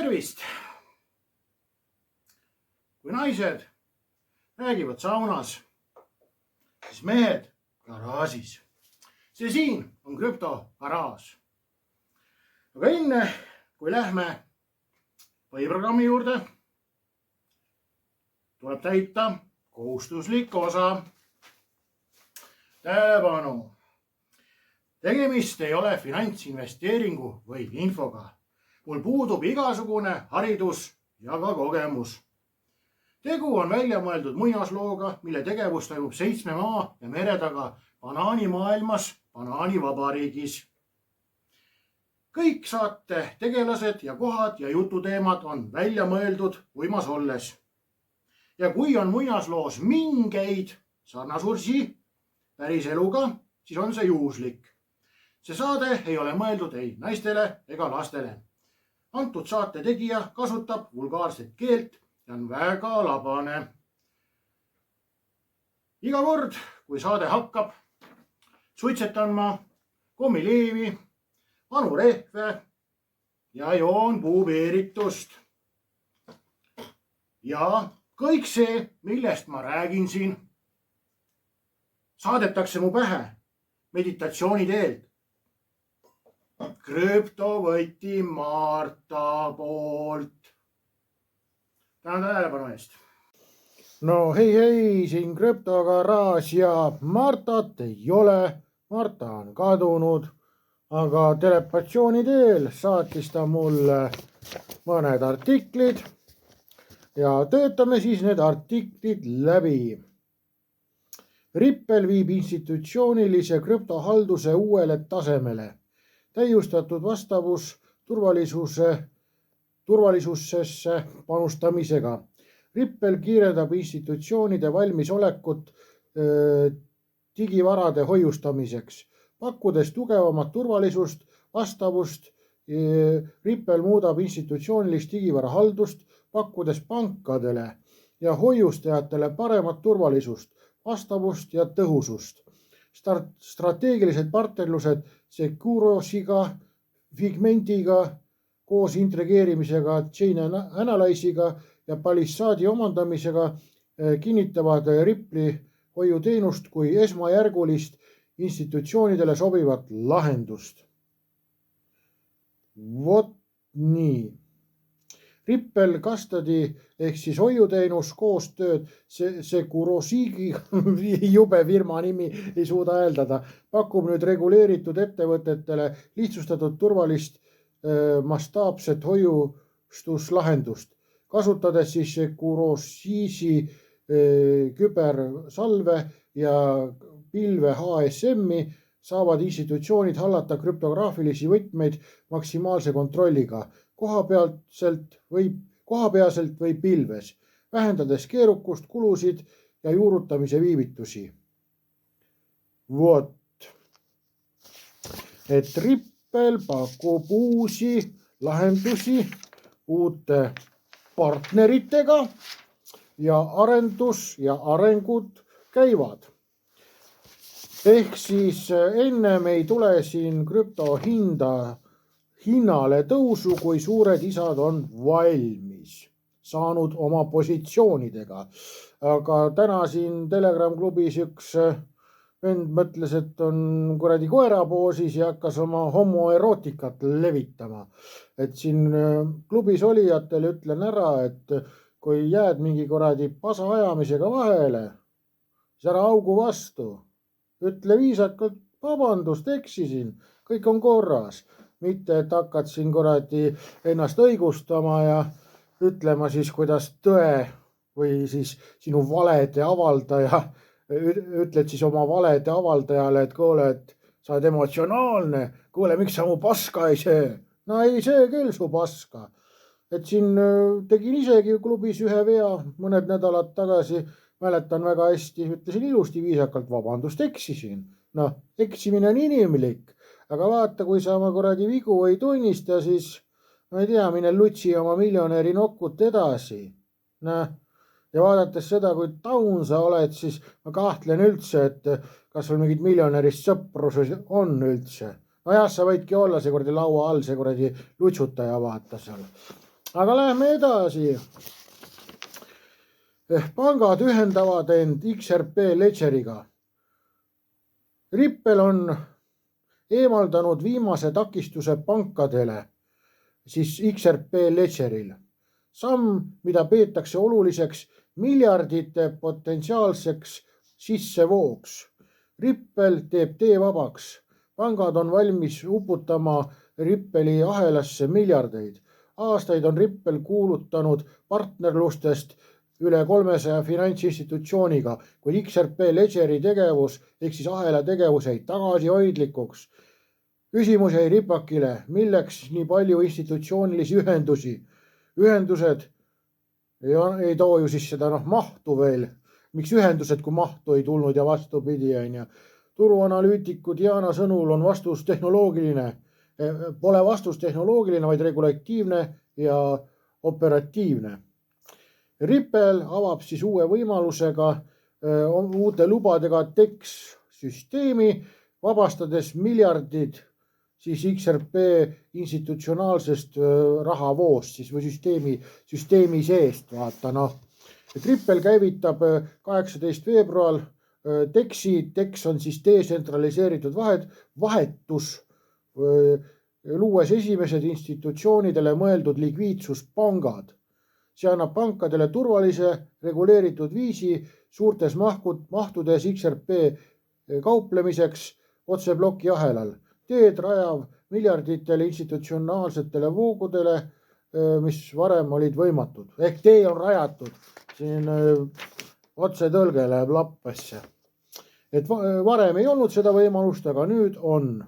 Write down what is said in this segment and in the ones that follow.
tervist! Kui naised räägivad saunas, siis mehed garaažis. See siin on krüptogaraaž. Aga enne, kui lähme põhiprogrammi juurde, tuleb täita kohustuslik osa. Tähelepanu! Tegemist ei ole finantsinvesteeringu või infoga. Mul puudub igasugune haridus ja ka kogemus. Tegu on välja mõeldud muinaslooga, mille tegevus toimub 7 maa ja mere taga banaanimaailmas, banaanivabariigis. Kõik saate tegelased ja kohad ja jututeemad on välja mõeldud uimas olles. Ja kui on muinasloos mingeid sarnasursi päris eluga, siis on see juhuslik. See saade ei ole mõeldud ei naistele ega lastele. Antud saate tegija kasutab vulgaarset keelt ja on väga labane. Iga kord, kui saade hakkab, suitsetan ma kommileevi, vanu rehve ja joon puubeeritust. Ja kõik see, millest ma räägin siin, saadetakse mu pähe meditatsiooni teelt. Krüptovõti Marta poolt. Tänan tähelepanu eest. No hei, siin krüptogaraaž ja Martat ei ole. Marta on kadunud, aga telepatsiooni teel saatis ta mulle mõned artiklid ja töötame siis need artiklid läbi. Rippel viib institutsioonilise krüptohalduse uuele tasemele. Täiustatud vastavus turvalisusesse panustamisega. Rippel kiirendab institutsioonide valmisolekut digivarade hoiustamiseks. Pakkudes tugevamat turvalisust, vastavust, Rippel muudab institutsioonilist digivara haldust, pakkudes pankadele ja hoiustajatele paremat turvalisust, vastavust ja tõhusust. Strateegilised partnerlused Securosiga, Figmentiga, koos intrigeerimisega, Chain Analyze'iga ja Palissade'i omandamisega kinnitavad Rippli hoiuteenust kui esmajärgulist institutsioonidele sobivat lahendust. Vot nii. Rippel Custody ehk siis hoiuteenus koostööd Securosiga, jube firma nimi ei suuda hääldada, pakub nüüd reguleeritud ettevõtetele lihtsustatud turvalist mastaapset hoiustuslahendust. Kasutades siis Securosisi kübersalve ja pilve HSM-i saavad institutsioonid hallata krüptograafilisi võtmeid maksimaalse kontrolliga. Kohapealselt või pilves, vähendades keerukust, kulusid ja juurutamise viivitusi. Vot. Et Rippel pakub uusi lahendusi uute partneritega ja arendus ja arengud käivad. Ehk siis ennem ei tule siin krüpto hinnale tõusu, kui suured isad on valmis saanud oma positsioonidega. Aga täna siin Telegram klubis üks vend mõtles, et on kuradi koerapoosis ja hakkas oma homoerootikat levitama. Et siin klubis olijatele ütlen ära, et kui jääd mingi kuradi pasa ajamisega vahele, siis ära augu vastu. Ütle viisakalt, vabandust, eksisin, kõik on korras. Mitte, et hakkad siin kuradi ennast õigustama ja ütlema siis, kuidas tõe või siis sinu valede avaldaja, ütled siis oma valede avaldajale, et kuule, et sa oled emotsionaalne, kuule, miks sa mu paska ei söö? No ei söö küll su paska. Et siin tegin isegi klubis ühe vea mõned nädalad tagasi, mäletan väga hästi, ütlesin ilusti viisakalt, vabandust, eksisin. No, eksimine on inimlik. Aga vaata, kui sa oma kuradi vigu ei tunnista, siis ma ei tea, mine lutsi oma miljonäri nokkut edasi. Ja vaadates seda, kui taun sa oled, siis ma kahtlen üldse, et kas sul mingid miljonärist sõprus on üldse. No jah, sa võidki olla see kuradi laua all, see kuradi lutsutaja vaata seal. aga läheme edasi. Pangad ühendavad end XRP Ledgeriga. Ripple on eemaldanud viimase takistuse pankadele, siis XRP Ledgeril. Samm, mida peetakse oluliseks miljardite potentsiaalseks sissevooks. Ripple teeb tee vabaks. Pangad on valmis uputama Ripple'i ahelasse miljardeid. Aastaid on Ripple kuulutanud partnerlustest üle 300 finantsinstitutsiooniga, kuid XRP Ledgeri tegevus ehk siis ahela tegevus jäi tagasihoidlikuks. Küsimus jäi ripakile, milleks nii palju institutsioonilisi ühendusi. Ühendused ei too ju siis seda mahtu veel. Miks ühendused, kui mahtu ei tulnud ja vastupidi, on. Turuanalüütiku Diana sõnul on vastus tehnoloogiline. Pole vastus tehnoloogiline, vaid regulatiivne ja operatiivne. Ripple avab siis uue võimalusega, uute lubadega TEX-süsteemi, vabastades miljardid siis XRP institutsionaalsest rahavoost siis või süsteemi seest, vaata Et Ripple käivitab 18. veebruar TEX-i, TEX on siis detsentraliseeritud vahetus, luues esimesed institutsioonidele mõeldud likviidsuspangad. See annab pankadele turvalise reguleeritud viisi suurtes mahtudes XRP kauplemiseks otsebloki ahelal. Teed rajav miljarditele institutsionaalsetele voogudele, mis varem olid võimatud. Ehk tee on rajatud. Siin otsetõlge läheb lappasse. Et varem ei olnud seda võimalust, aga nüüd on.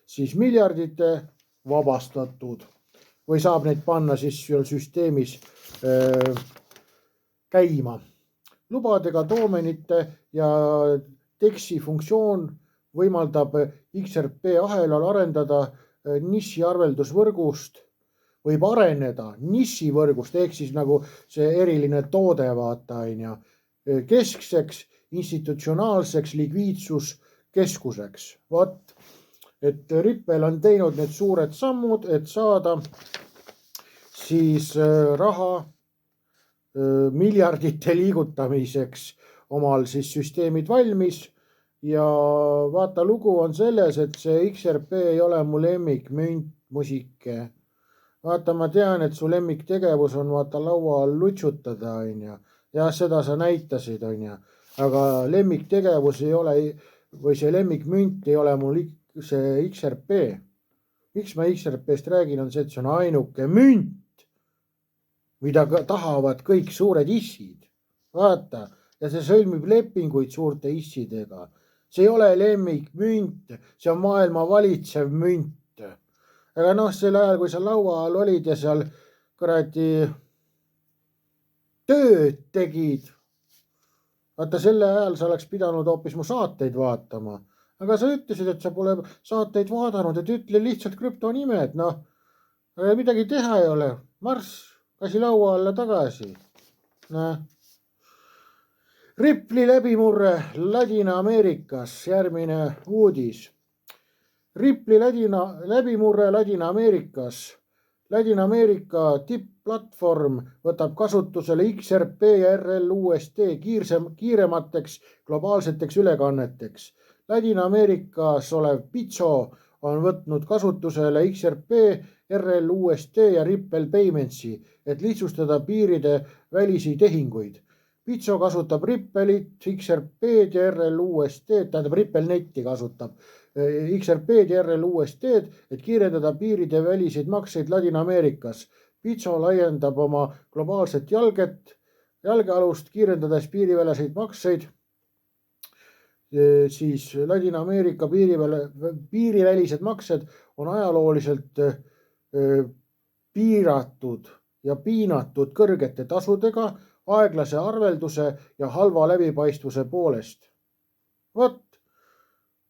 Siis miljardite vabastatud. Või saab neid panna siis süsteemis käima. Lubadega doomenite ja TEX-i funktsioon võimaldab XRP ahelal arendada nišiarveldusvõrgust, võib areneda nišivõrgust, ehk siis nagu see eriline toode, vaata, keskseks institutsionaalseks likviidsuskeskuseks. Vaat, et Ripple on teinud need suured sammud, et saada siis raha miljardite liigutamiseks omal siis süsteemid valmis. Ja vaata, lugu on selles, et see XRP ei ole mu lemmikmünt, musike. Vaata, ma tean, et su lemmiktegevus on vaata laua all lutsutada, ja seda sa näitasid, aga lemmiktegevus ei ole, või see lemmikmünt ei ole mul see XRP. Miks ma XRP-st räägin, on see, et see on ainuke münt, mida tahavad kõik suured issid. Vaata, ja see sõlmib lepinguid suurte issidega. See ei ole lemmikmünt, see on maailma valitsev münt. Aga sel ajal, kui sa laua all olid ja seal kuradi tööd tegid, vaata selle ajal sa oleks pidanud hoopis mu saateid vaatama. Aga sa ütlesid, et sa pole saateid vaadanud, et ütle lihtsalt krüptonimed, midagi teha ei ole. Marss, kasi laua alla tagasi. Ripple'i läbimurre Ladina-Ameerikas, järgmine uudis. Ripple'i läbimurre Ladina-Ameerikas. Ladina-Ameerika tippplatvorm võtab kasutusele XRP ja RLUSD kiiremateks globaalseteks ülekanneteks. Ladina-Ameerikas olev Bitso on võtnud kasutusele XRP, RLUSD ja Ripple Paymentsi, et lihtsustada piiride välisi tehinguid. Bitso kasutab Ripple'it, XRP-d ja RLUSD-d, tähendab Ripple netti kasutab XRP-d ja RLUSD-d, et kiirendada piiride väliseid makseid Ladina-Ameerikas. Bitso laiendab oma globaalset jalgealust, kiirendades piiriväliseid makseid. Siis Ladina-Ameerika piirivälised maksed on ajalooliselt piiratud ja piinatud kõrgete tasudega, aeglase arvelduse ja halva läbipaistvuse poolest. Vot,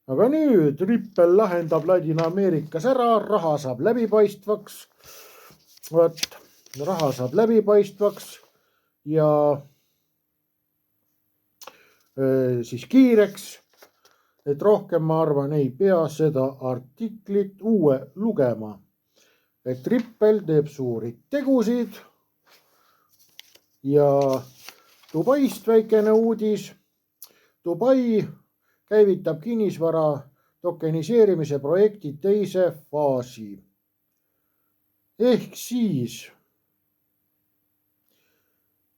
aga nüüd Ripple lahendab Ladina-Ameerikas ära, raha saab läbipaistvaks. Vot, raha saab läbipaistvaks ja siis kiireks, et rohkem ma arvan ei pea seda artiklit uue lugema. et Ripple teeb suuri tegusid ja Dubaist väikene uudis. Dubai käivitab kinnisvara tokeniseerimise projekti teise faasi. Ehk siis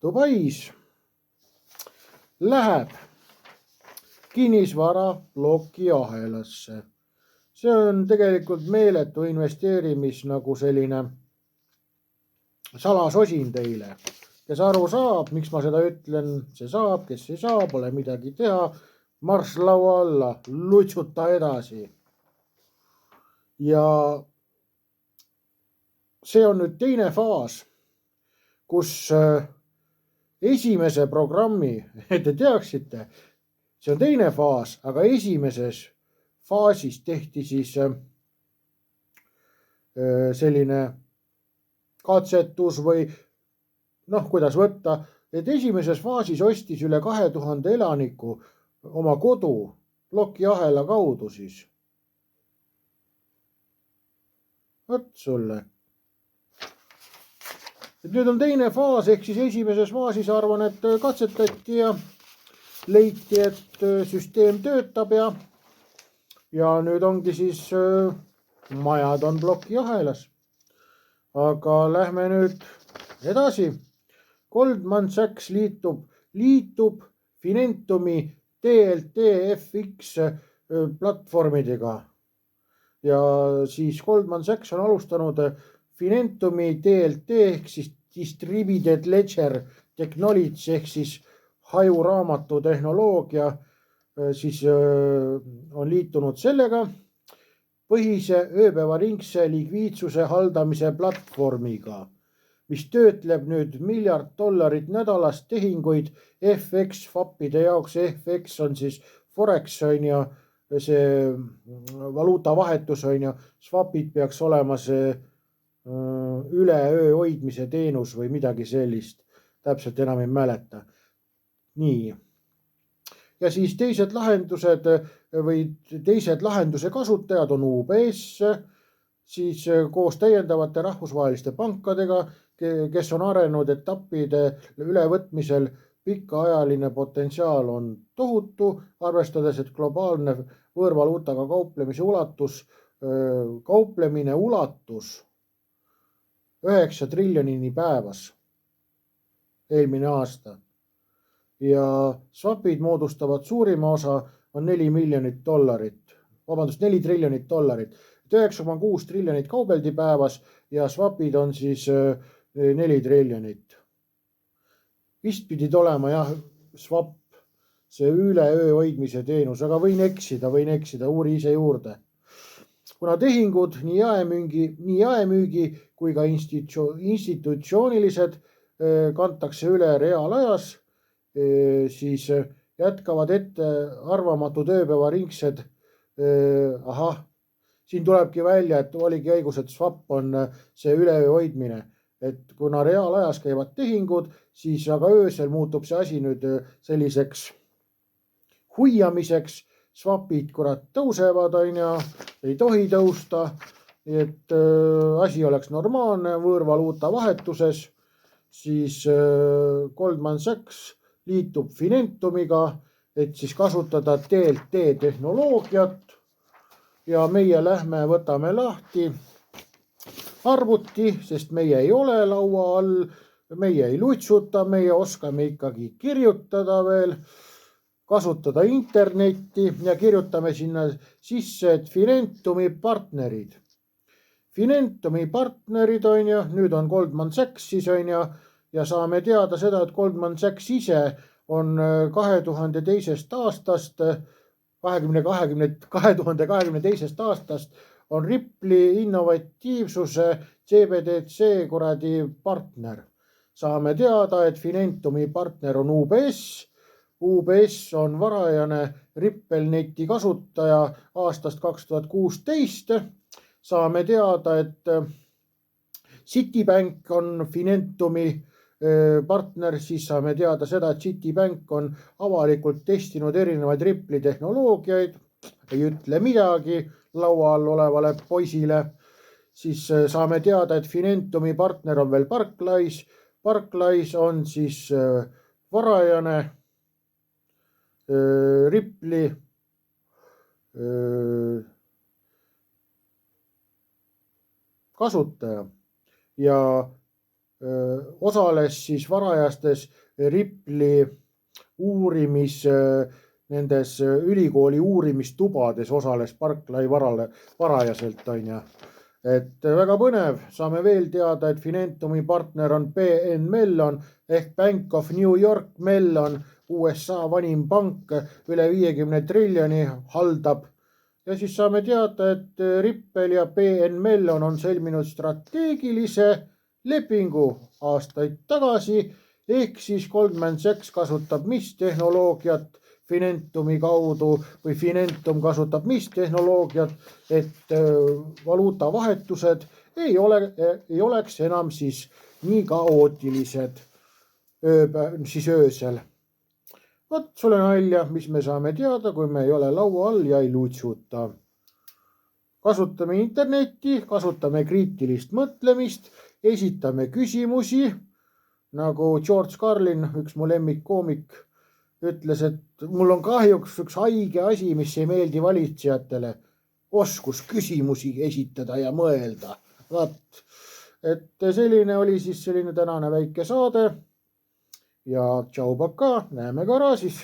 Dubais läheb kinnisvara plokiahelasse. See on tegelikult meeletu investeerimis nagu selline salasosin teile. Kes aru saab, miks ma seda ütlen, see saab, kes ei saa, pole midagi teha. Marss laua alla, lutsuta edasi. Ja see on nüüd teine faas, kus esimese programmi, et te teaksite, see on teine faas, aga esimeses faasis tehti siis selline katsetus või kuidas võtta, et esimeses faasis ostis üle 2000 elaniku oma kodu plokiahela kaudu siis. Võt sulle. Et nüüd on teine faas, ehk siis esimeses faasis arvan, et katsetati ja leiti, et süsteem töötab ja nüüd ongi siis majad on plokiahelas. Aga lähme nüüd edasi. Goldman Sachs liitub Finentumi DLT-FX platvormidega. Ja siis Goldman Sachs on alustanud Finentumi DLT ehk siis Distributed Ledger Technology ehk siis hajuraamatu tehnoloogia siis on liitunud sellega põhise ööpäevaringse likviidsuse haldamise platvormiga, mis töötleb nüüd $1 miljard nädalas tehinguid FX FAP-ide jaoks. FX on siis Forex on ja see valuutavahetus on ja swapid peaks olema see üle öö hoidmise teenus või midagi sellist. Täpselt enam ei mäleta. Nii. Ja siis teised lahenduse kasutajad on UBS, siis koos täiendavate rahvusvaheliste pankadega, kes on arenenud etappide ülevõtmisel. Pikaajaline potentsiaal on tohutu, arvestades, et globaalne võõrvaluutaga kauplemine ulatus 9 triljonini päevas eelmine aasta. Ja swapid moodustavad suurima osa on $4 triljonit. 9,6 triljonit kaubeldi päevas ja swapid on siis 4 triljonit. Vist pidid olema swap, see üle öö hoidmise teenus, aga võin eksida, uuri ise juurde. Kuna tehingud nii jaemüügi kui ka institutsioonilised kantakse üle reaalajas, siis jätkavad ette arvamatud ööpäevaringsed. Siin tulebki välja, et oligi õigus, et swap on see üleöö hoidmine. Et kuna reaalajas käivad tehingud, siis aga öösel muutub see asi nüüd selliseks huiamiseks. Swapid tõusevad, ei tohi tõusta, et asi oleks normaalne võõrvaluuta vahetuses, siis Goldman Sachs liitub Finentumiga, et siis kasutada DLT tehnoloogiat ja meie võtame lahti arvuti, sest meie ei ole laua all, meie ei lutsuta, meie oskame ikkagi kirjutada veel, kasutada internetti ja kirjutame sinna sisse, et Finentumi partnerid. Finentumi partnerid on ja nüüd on Goldman Sachs siis on ja saame teada seda, et Goldman Sachs ise on 2022. aastast on Ripple'i innovatiivsuse CBDC partner. Saame teada, et Finentumi partner on UBS. UBS on varajane Ripple-neti kasutaja aastast 2016. Saame teada, et Citibank on Finentumi partner, siis saame teada seda, et Citibank on avalikult testinud erinevaid Ripple'i tehnoloogiaid, ei ütle midagi laua all olevale poisile. siis saame teada, et Finentumi partner on veel Barclays. Barclays on siis varajane Ripple'i kasutaja ja osales siis varajastes Ripple'i nendes ülikooli uurimistubades osales Barclay varajaselt, on ju. Et väga põnev, saame veel teada, et Finentumi partner on BN Mellon ehk Bank of New York Mellon, USA vanim pank, üle 50 triljoni haldab. Ja siis saame teada, et Ripple ja BN Mellon on sõlminud strateegilise lepingu aastaid tagasi, ehk siis Goldman Sachs kasutab mis tehnoloogiat Finentumi kaudu või Finentum kasutab mis tehnoloogiat, et valuutavahetused ei oleks enam siis nii kaootilised siis öösel. Vot sulle nalja, mis me saame teada, kui me ei ole laua all ja ei lutsuta. Kasutame internetti, kasutame kriitilist mõtlemist, esitame küsimusi, nagu George Carlin, üks mu lemmikkoomik, ütles, et mul on kahjuks üks haige asi, mis ei meeldi valitsejatele. Oskus küsimusi esitada ja mõelda. Vaat, et selline oli siis selline tänane väike saade. Ja tšau, paka, näeme ka ära siis.